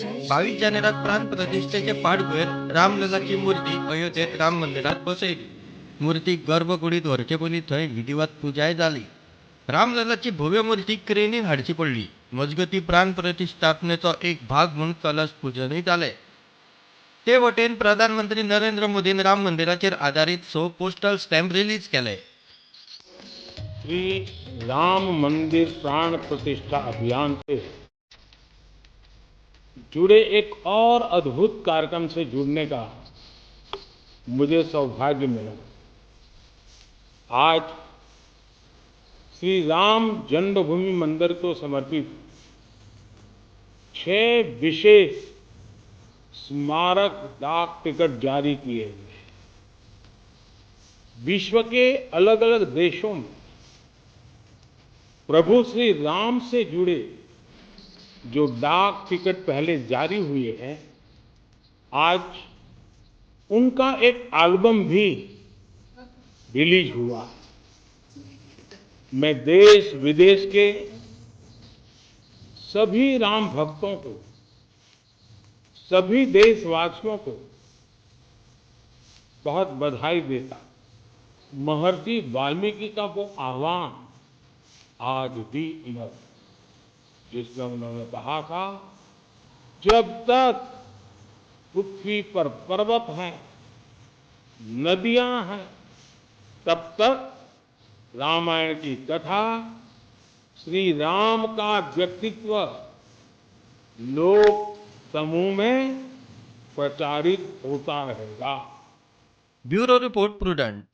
22 जानेवारीला प्राण प्रतिष्ठेचे पाठबळ रामलल्लाची मूर्ती अयोध्येत राम मंदिरात बसवली. मूर्ती गर्भगुडीत वरचे बोली थंय विधिवत पूजाय झाली. रामलल्लाची भव्य मूर्ती क्रेनीन हाडची पडली. मजगती प्राण प्रतिष्ठापनेचो एक भाग म्हणून कलश पूजनही झाले. ते वटेन प्रधानमंत्री नरेंद्र मोदीन राम मंदिराचेर आधारित 6 पोस्टल स्टॅम्प रिलीज केले. श्री राम मंदिर प्राण प्रतिष्ठा अभियान से जुड़े एक और अद्भुत कार्यक्रम से जुड़ने का मुझे सौभाग्य मिला। आज श्री राम जन्मभूमि मंदिर को समर्पित 6 विशेष स्मारक डाक टिकट जारी किए गए। विश्व के अलग अलग देशों में प्रभु श्री राम से जुड़े जो डाक टिकट पहले जारी हुए हैं, आज उनका एक एल्बम भी रिलीज हुआ। मैं देश विदेश के सभी राम भक्तों को, सभी देशवासियों को बहुत बधाई देता। महर्षि वाल्मीकि का वो आह्वान आज भी अमर, जिसमें उन्होंने कहा था, जब तक पृथ्वी पर पर्वत हैं, नदियां हैं, तब तक रामायण की कथा, श्री राम का व्यक्तित्व लोक समूह में प्रचारित होता रहेगा। Bureau report prudent.